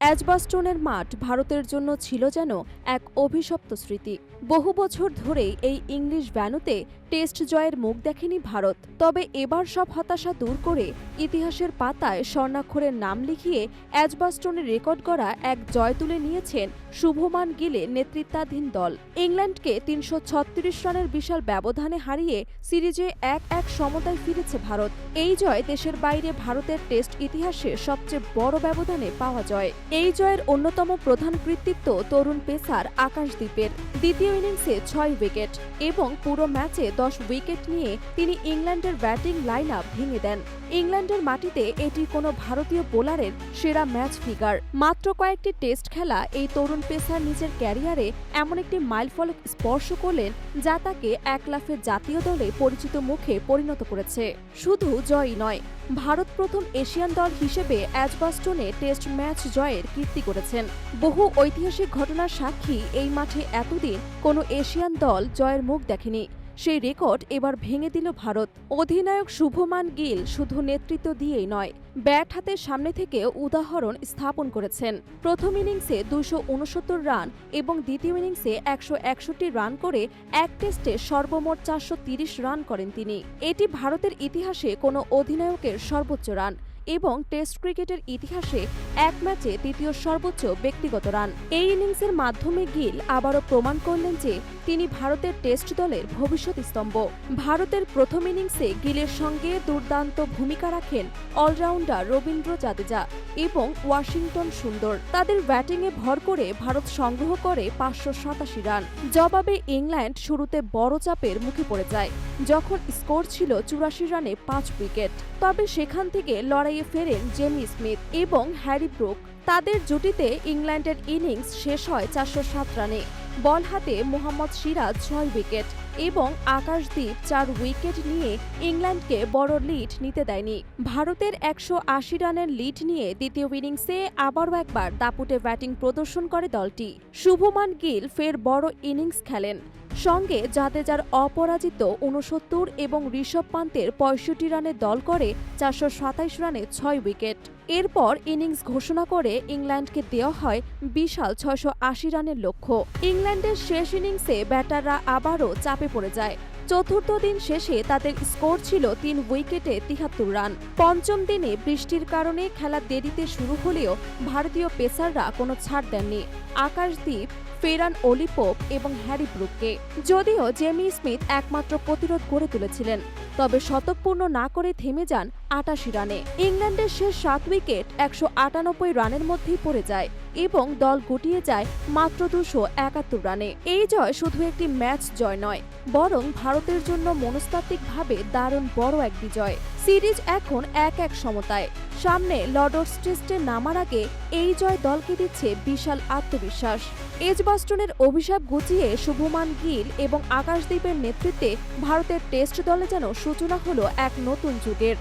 এজবাস্টনের মাঠ ভারতের জন্য ছিল যেন এক অভিশপ্ত স্মৃতি। বহু বছর ধরেই এই ইংলিশ ভ্যানুতে টেস্ট জয়ের মুখ দেখেনি ভারত। তবে এবার সব হতাশা দূর করে ইতিহাসের পাতায় স্বর্ণাক্ষরের নাম লিখিয়ে এজবাস্টনে রেকর্ড করা এক জয় তুলে নিয়েছেন শুভমান গিলের নেতৃত্বাধীন দল। ইংল্যান্ডকে ৩৩৬ রানের বিশাল ব্যবধানে হারিয়ে সিরিজে ১-১ সমতায় ফিরেছে ভারত। এই জয় দেশের বাইরে ভারতের টেস্ট ইতিহাসে সবচেয়ে বড় ব্যবধানে পাওয়া জয়। এই জয়ের অন্যতম প্রধান কৃতিত্ব তরুণ পেসার আকাশদীপের। দ্বিতীয় ইনিংসে ৬ উইকেট এবং পুরো ম্যাচে ১০ উইকেট নিয়ে তিনি ইংল্যান্ডের ব্যাটিং লাইন আপ ভেঙে দেন। ইংল্যান্ডের মাটিতে এটি কোনো ভারতীয় বোলারের সেরা ম্যাচ ফিগার। মাত্র কয়েকটি টেস্ট খেলা এই তরুণ পেসার নিজের ক্যারিয়ারে এমন একটি মাইলফলক স্পর্শ করলেন যা তাকে এক লাফে জাতীয় দলে পরিচিত মুখে পরিণত করেছে। শুধু জয়ই নয়, ভারত প্রথম এশিয়ান দল হিসেবে এজবাস্টনে টেস্ট ম্যাচ জয়ের কীর্তি করেছেন। বহু ঐতিহাসিক ঘটনার সাক্ষী এই মাঠে এতদিন কোনো এশিয়ান দল জয়ের মুখ দেখেনি। সেই রেকর্ড এবার ভেঙে দিল ভারত। অধিনায়ক শুভমান গিল শুধু নেতৃত্ব দিয়েই নয়, ব্যাট হাতে সামনে থেকে উদাহরণ স্থাপন করেছেন। প্রথম ইনিংসে ২৬৯ রান এবং দ্বিতীয় ইনিংসে ১৬১ রান করে এক টেস্টে সর্বমোট ৪৩০ রান করেন তিনি। এটি ভারতের ইতিহাসে কোনো অধিনায়কের সর্বোচ্চ রান এবং টেস্ট ক্রিকেটের ইতিহাসে এক ম্যাচে দ্বিতীয় সর্বোচ্চ ব্যক্তিগত রান। এই ইনিংসের মাধ্যমে গিল আবারও প্রমাণ করলেন যে তিনি ভারতের টেস্ট দলের ভবিষ্যৎ স্তম্ভ। ভারতের প্রথম ইনিংসে গিলের সঙ্গে দুর্দান্ত ভূমিকা রাখেন অলরাউন্ডার রবীন্দ্র জাদেজা এবং ওয়াশিংটন সুন্দর। তাদের ব্যাটিংয়ে ভর করে ভারত সংগ্রহ করে ৫৮৭ রান। জবাবে ইংল্যান্ড শুরুতে বড় চাপের মুখে পড়ে যায় যখন স্কোর ছিল ৮৪ রানে ৫ উইকেট। তবে সেখান থেকে লড়াইয়ে ফেরেন জেমি স্মিথ এবং হ্যারি ব্রুক। তাদের জুটিতে ইংল্যান্ডের ইনিংস শেষ হয় ৪০৭ রানে। বল হাতে মোহাম্মদ সিরাজ ৬ উইকেট এবং আকাশদীপ ৪ উইকেট নিয়ে ইংল্যান্ডকে বড় লিড নিতে দেয়নি। ভারতের ১৮০ রানের লিড নিয়ে দ্বিতীয় ইনিংসে আবারও একবার দাপুটে ব্যাটিং প্রদর্শন করে দলটি। শুভমান গিল ফের বড় ইনিংস খেলেন। সঙ্গে জাদেজার অপরাজিত ৬৯ এবং ঋষভ পান্তের ৬৫ রানে দল করে ৪২৭ রানে ৬ উইকেট। এরপর ইনিংস ঘোষণা করে ইংল্যান্ডকে দেওয়া হয় বিশাল ৬৮০ রানের লক্ষ্য। ইংল্যান্ডের শেষ ইনিংসে ব্যাটাররা আবারও চাপে পড়ে যায়। চতুর্থ দিন শেষে তাদের স্কোর ছিল ৩ উইকেটে ৭৩ রান। পঞ্চম দিনে বৃষ্টির কারণে খেলা দেরিতে শুরু হলেও ভারতীয় পেসাররা কোনো ছাড় দেননি আকাশদীপ, ফেরান অলিপোপ এবং হ্যারি ব্রুককে। যদিও জেমি স্মিথ একমাত্র প্রতিরোধ গড়ে তুলেছিলেন, তবে শতক পূর্ণ না করে থেমে যান ৮৮ রানে। ইংল্যান্ডের শেষ ৭ উইকেট ১৯৮ রানের মধ্যেই পড়ে যায় এবং দল গুটিয়ে যায় মাত্র ২৭১ রানে। এই জয় শুধু একটি ম্যাচ জয় নয়, বরং ভারতের জন্য মনস্তাত্ত্বিকভাবে দারুণ বড় এক বিজয়। সিরিজ এখন ১-১ সমতায়। সামনে লর্ডস টেস্টে নামার আগে এই জয় দলকে দিচ্ছে বিশাল আত্মবিশ্বাস। এজবাস্টনের অভিশাপ ঘুচিয়ে শুভমান গিল এবং আকাশদীপের নেতৃত্বে ভারতের টেস্ট দলে যেন সূচনা হলো এক নতুন যুগের।